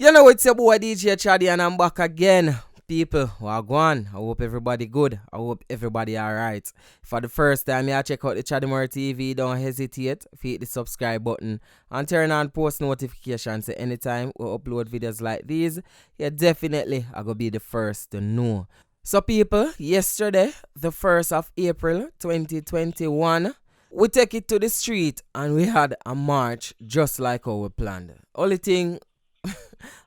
You know it's your boy DJ Chaddy and I'm back again. People, wagwan. I hope everybody good. I hope everybody alright. For the first time you check out the Chaddy TV, don't hesitate. Hit the subscribe button and turn on post notifications. So anytime we upload videos like these, you definitely are gonna be the first to know. So people, yesterday, the 1st of April 2021, we take it to the street and we had a march just like how we planned. Only thing,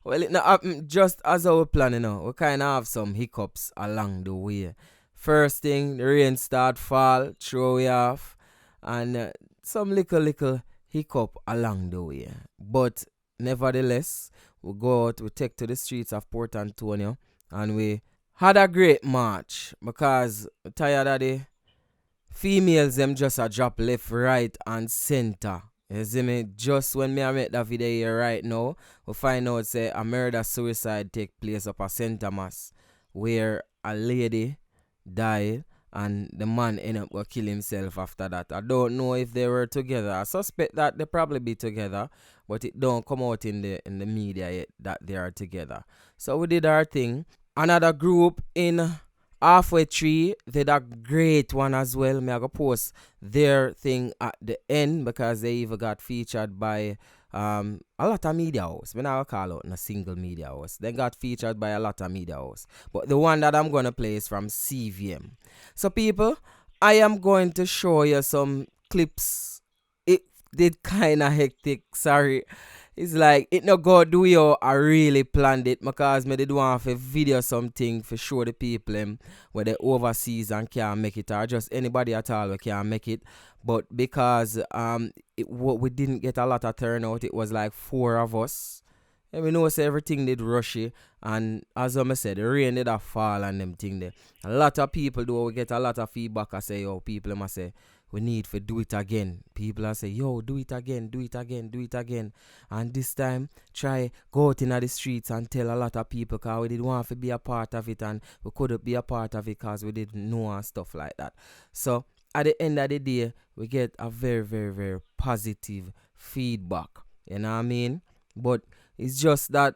well, it not happened just as how we planned, you know. We kind of have some hiccups along the way. First thing, the rain start fall, throw we off, and some little hiccup along the way. But nevertheless, we go out, we take to the streets of Port Antonio, and we had a great march because we're tired of the females them just a drop left, right, and center. You see me? Just when me I make that video here right now, we find out say a murder suicide take place up at St. Thomas, where a lady died and the man ended up going kill himself after that. I don't know if they were together. I suspect that they probably be together, but it don't come out in the media yet that they are together. So we did our thing. Another group in Halfway Tree did a great one as well. Me I go post their thing at the end because they even got featured by a lot of media house. Me not call out a single media house. They got featured by a lot of media house. But the one that I'm gonna play is from CVM. So people, I am going to show you some clips. It did kinda hectic, sorry. It's like, it no go do you I really planned it because me did want to video something for show the people where they overseas and can't make it, or just anybody at all who can't make it. But because we didn't get a lot of turnout, it was like 4 of us. And we know so everything did rushy, and as I said, the rain did a fall and them thing there. A lot of people do, we get a lot of feedback. I say, yo, people must say, we need to do it again. People are say, yo, do it again, do it again, do it again. And this time, try go out in the streets and tell a lot of people because we didn't want to be a part of it and we couldn't be a part of it because we didn't know and stuff like that. So, at the end of the day, we get a very, very, very positive feedback. You know what I mean? But it's just that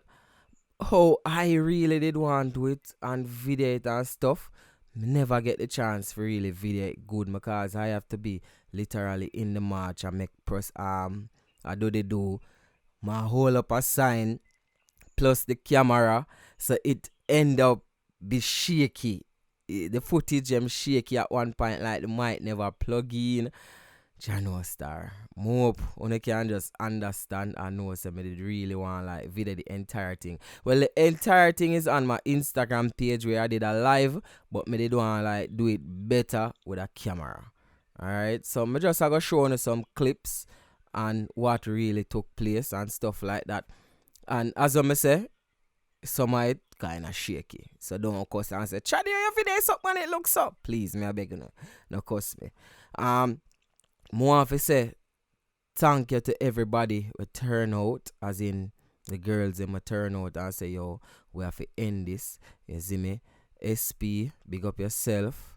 how I really did want to do it and video it and stuff, never get the chance to really video it good because I have to be literally in the march and make press I do my hold up a sign plus the camera, so it end up be shaky. The footage shaky at one point, like the mic never plug in. Jano Star. Mope, you can just understand and know somebody really want like video the entire thing. Well, the entire thing is on my Instagram page where I did a live, but me did want like do it better with a camera. Alright, so me just gonna show you some clips and what really took place and stuff like that. And as I say, some of it kinda shaky. So don't cuss and say, Chaddy, your video is up and it looks up. Please, me I beg you no cuss me. More to say thank you to everybody who turn out, as in the girls them turn out and say, yo, we have to end this. You see me? SP, big up yourself.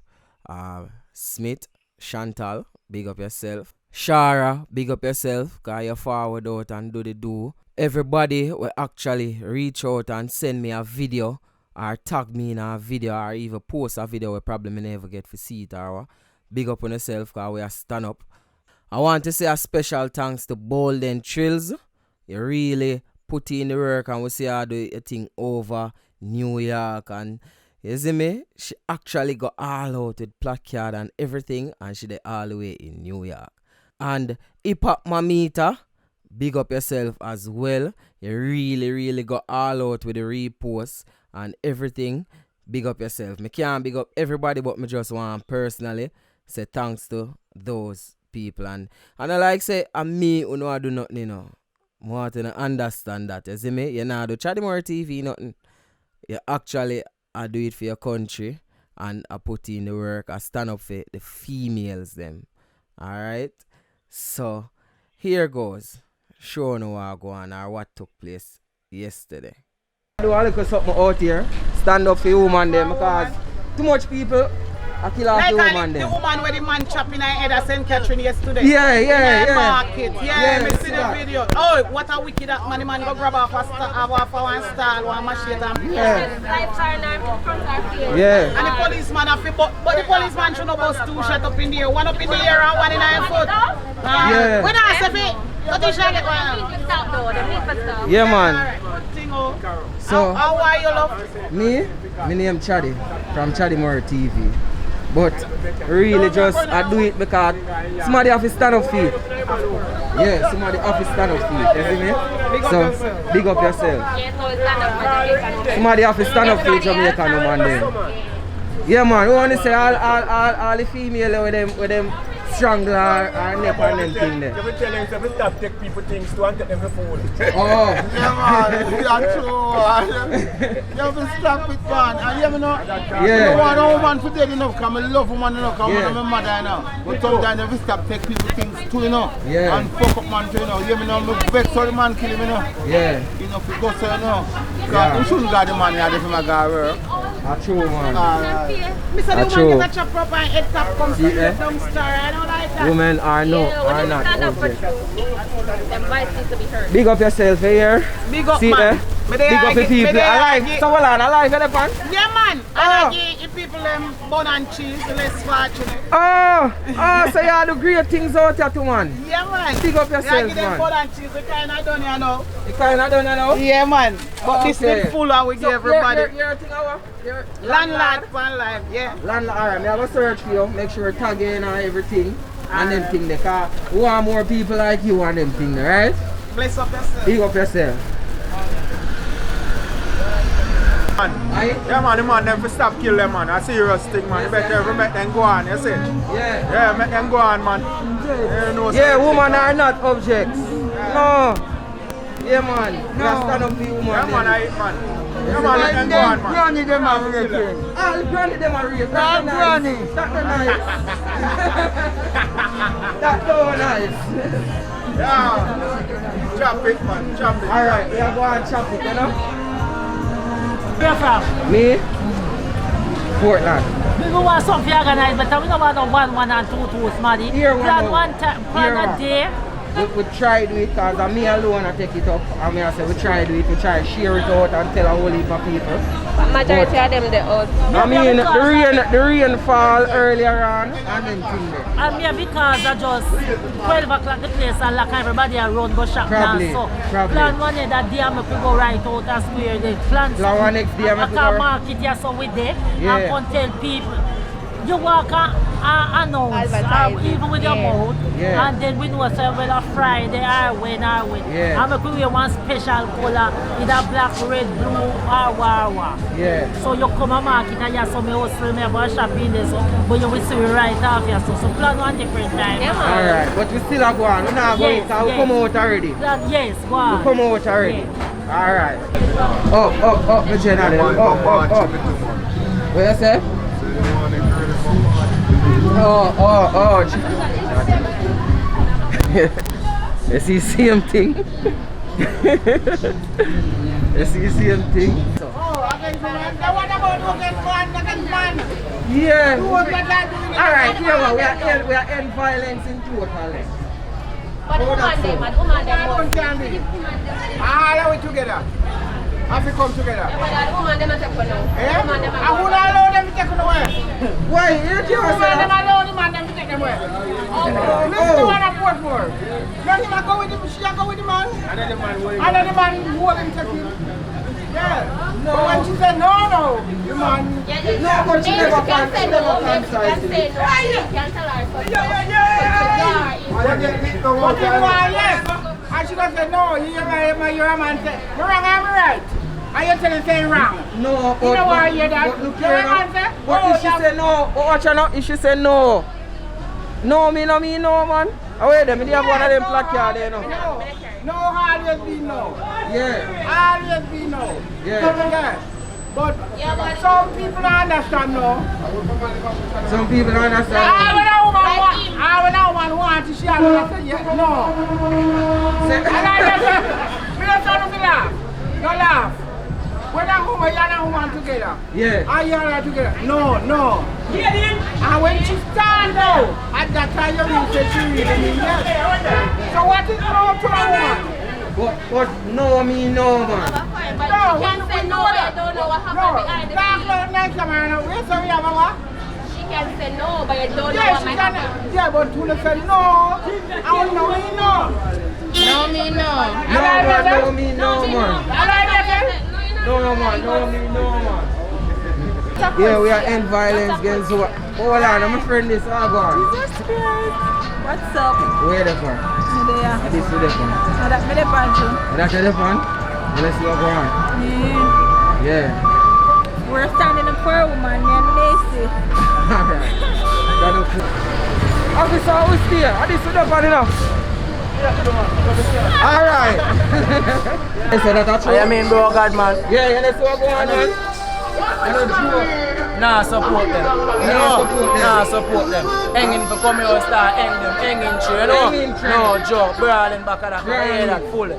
Smith, Chantal, big up yourself. Shara, big up yourself, cause you forward out and do the do. Everybody will actually reach out and send me a video or tag me in a video or even post a video where probably me never get to see it or big up on yourself cause we are stand up. I want to say a special thanks to Bolden Trills. You really put in the work and we see her do a thing over New York, and you see me? She actually got all out with placard and everything, and she did all the way in New York. And Hip Hop Mamita, big up yourself as well. You really got all out with the repost and everything. Big up yourself. Me can't big up everybody, but me just want personally say thanks to those people. And I like say, and me who know I do nothing, you know. I want to understand that. You see me? You know, do Chaddy TV, nothing. You actually I do it for your country and I put in the work. I stand up for the females them. Alright? So, here goes. Show no what go on or what took place yesterday. I do a little something out here. Stand up for woman them because too much people I kill off the woman the then. woman where the man chopping her head at St. Catherine yesterday. Yeah. In the market. Yeah, me see the that. video. Oh, what a wicked that man. The man go grab off one stall, one machete and Yeah. And the policeman have to, but the policeman should not bust 2 shots up in the air. 1 up in the air and 1 in her foot. Yeah. When I say it, what is that one? Yeah, man. So, how are you, love? me? My name Chaddy from Chaddy TV. But really just I do it because somebody have to stand up feet. Yeah, somebody have to stand up feet. You see me? So big up yourself. Somebody have to stand up feet Jamaican man then. Yeah man, we want to say all the female with them strangle or neck and them thing there. You will tell them to stop take people things to and take them to phone. Oh. Yeah man, that's true. You have to stop it man. And you know, yeah. You want a woman to dead enough because I love woman enough because I'm my mother now. But sometimes you have to stop take people things too, you know. Yeah. And fuck up man too, you know. You know, I vex how the man kill him, you know. Yeah. You know, if you go so, you know. Because you shouldn't got the man here if you go work. That's true man. Mr. The woman get a chop up and head top comes from the dumpster. I don't like that. Women are no, are not. Them voice needs to be heard. Big up yourself here. Big up see, man. Big up the people. Alive. Someone alive in the pan. Yeah man. And I give people them bun and cheese, less fortunate. Oh, so you do great things out here too man. Yeah man. Big up yourself I give them man. bun and cheese, we kinda done you know. You kinda done you know? Yeah man. But this is full and we give everybody. You're a thing our Landlord fan life, yeah. Landlord, alright, I have a search for you, make sure tag in and everything. And them thing there, cause we want more people like you and them thing there, right? Bless up yourself. Big up yourself. Yeah man, the man them for stop kill them man. A serious thing man. You better make them go on, you see? Yeah. Yeah, make them go on man. Yeah, women are not objects. No. Yeah man. You gotta stand up for the woman. Yeah man, I hate man. Yeah man, let them go on man. Granny them are real. Ah, the granny them are real. That's granny. That's nice. That's so nice. Yeah. Chop it man, chop it. Alright, we are going to chop it, you know? Where from? Me? Portland. We go want something organized, but we don't want no 1 and 2 smarty. Here we Plan go. one time, plan a day. We try to do it because I'm me alone I take it up. And I say we try to do it, we try to share it out and tell a whole heap of people. But majority of them they out. I mean the rain fall earlier on and then thing there. And me because I just 12 o'clock the place and like everybody around go shop now. So plan one day that day I make we go right out and square the plan. Plan one next day I make we go market here so we there and come tell people. You walk and announce even with your mouth and then we know so whether Friday or when or when. And make we wear one special color, either black, red, blue or war. Yeah. So you come to market and you saw me hustle, me about shopping there, so but you will see me right off here. So plan one different time. Alright, but we still are going. We're not going because we come out already. Yes, go on. We come out already. Alright. Up, the general. Up. What you say? Oh. You see same thing? You see same thing? Yeah. Alright, here we are end violence in total. But woman them All of it together. Have to come together. woman them take for now. I would allow them to take them away. Why? You can't Man, them say allow the man them to take them away. Listen to what I put for. Let him go with him, she go with the man. And then the man who him take him. Yeah. No. But when she said no, the man. no, but she never can say no. Can't tell her. But you are yes. And she does say no, you're a man. You're wrong, I'm right. And you're telling saying wrong. No, but You know why you're that? but look You're here a man, now. sir? But if she say no, watch her now. If she say no, no, me no, man. Oh wait, them, they have one of them placard there, no. No, always be no. Yeah. Always be no. Yeah. But some people don't understand no. Some people don't understand. When a woman wants, she has to say yes, no. And I just say, me don't try to laugh. No laugh. When a woman and a woman together. Yeah. And you are together. No. And when she stand out, at that time you will say she really mean yes. So what is no to a woman? But no mean no, man. But you can say no, but you don't know what happened behind the Dark scenes. cloud next time, wait so we have a what? She can say no, but you don't know Yes, what she might can. happen. Yeah, but Tula said no. I want to know no. No, me no. No, man, no mean no, man. No, man, no mean no, man. Yeah, we are end violence against what? Hold on, I'm a friend this Agar. Jesus Christ. What's up? Where the phone? There. This is the phone. That's me the pancho. That's the phone? Let's see what's going on. Yeah. We're standing up for a woman named Macy. Alright. Officer, who's there? I just stood up on enough. Alright. So that's true. I mean, bro, God, man. Yeah, let's see what's going on, man. Nah, support them. Nah, support them. Hanging for coming out, start hang them. Hanging tree, you know? Hanging tree. No, joke. Brawling back at that. I hear that fully.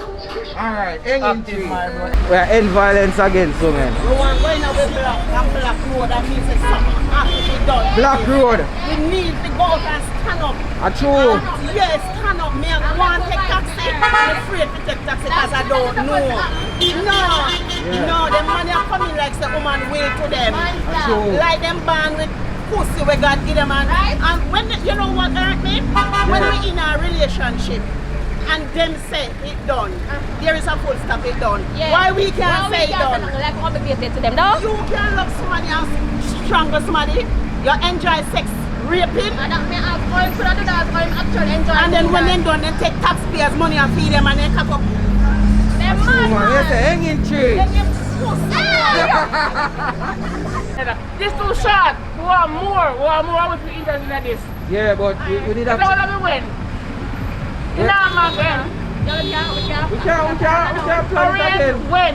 Alright, hanging tree. My bro. We are end violence against women. We want going away black road, that means that something has to be done. Black road. We need to go out and stand up. A true. Yes, stand up. Me and want to take taxi. I'm afraid to take taxi because I don't know. No, them money are coming like the woman will to them. True. Like them born with pussy we God give them and when you know what hurt me? When we in a relationship and them say it done, there is a full stop it done. Yeah. Why we can't say it done? Like obligated to them, no? You can love somebody and strangle somebody. You enjoy sex raping. And that may have all could do that, but I'm actually enjoying. And then when they done, they take taxpayers' money and feed them and they cock up. Them Come on, man. it's a hanging tree. Then them pussy. This too short. We want more. With the interest in this. Yeah, but we did have That's all we win. You know, man, We can't plan it again. When?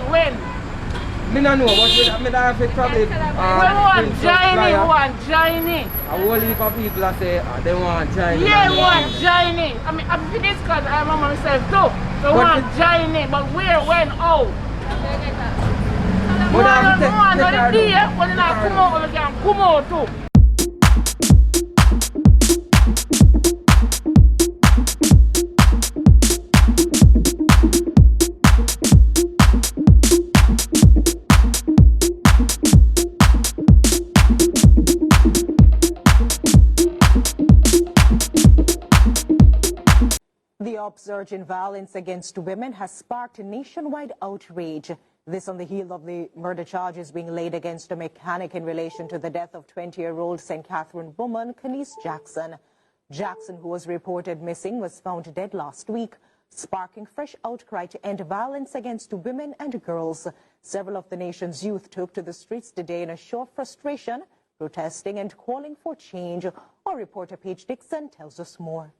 Me no know, but me don't have it probably. We want joining. A whole heap of people that say they want joining. Yeah, we want joining. I mean, I'm for this because I remember myself too. So we want joining, but where, when, how? We want another day when I come out, we can come out too. The upsurge in violence against women has sparked nationwide outrage. This on the heel of the murder charges being laid against a mechanic in relation to the death of 20-year-old St. Catherine woman, Kenise Jackson. Jackson, who was reported missing, was found dead last week, sparking fresh outcry to end violence against women and girls. Several of the nation's youth took to the streets today in a show of frustration, protesting and calling for change. Our reporter Paige Dixon tells us more.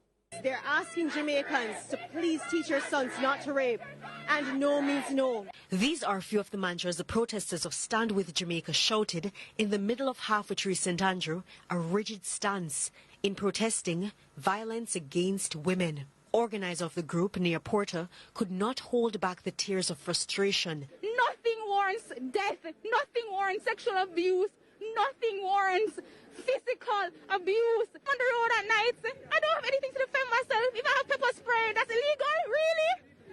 They're asking Jamaicans to please teach your sons not to rape, and no means no. These are a few of the mantras the protesters of Stand With Jamaica shouted in the middle of Halfway Tree St. Andrew, a rigid stance in protesting violence against women. Organizer of the group, Nia Porter, could not hold back the tears of frustration. Nothing warrants death, nothing warrants sexual abuse, nothing warrants physical abuse. On the road at night, I don't have anything to defend myself. If I have pepper spray, that's illegal? Really?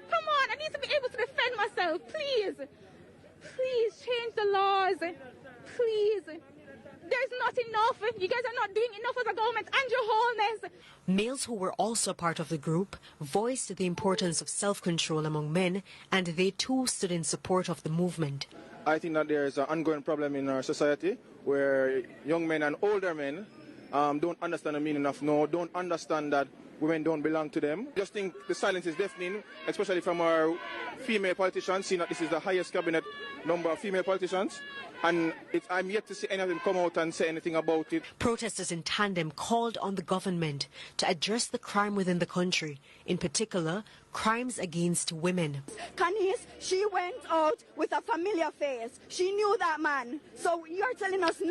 Come on, I need to be able to defend myself. Please. Please change the laws. Please. There's not enough. You guys are not doing enough as a government and your wholeness. Males who were also part of the group voiced the importance of self-control among men, and they too stood in support of the movement. I think that there is an ongoing problem in our society where young men and older men don't understand the meaning of no, don't understand that women don't belong to them. Just think the silence is deafening, especially from our female politicians, seeing that this is the highest cabinet number of female politicians. And I'm yet to see any of them come out and say anything about it. Protesters in tandem called on the government to address the crime within the country, in particular, crimes against women. Kenise, she went out with a familiar face. She knew that man. So you're telling us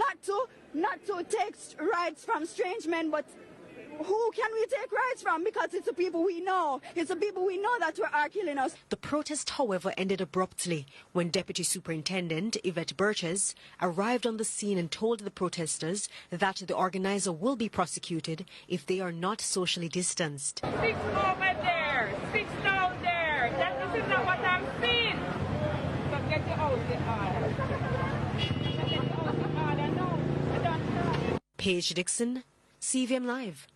not to take rights from strange men, but who can we take rights from? Because it's the people we know. It's the people we know that are killing us. The protest, however, ended abruptly when Deputy Superintendent Yvette Birches arrived on the scene and told the protesters that the organizer will be prosecuted if they are not socially distanced. 6 over there, 6 down there. That is not what I'm seeing. So get you out the order. Get you out the order. No, I don't know. Paige Dixon, CVM Live.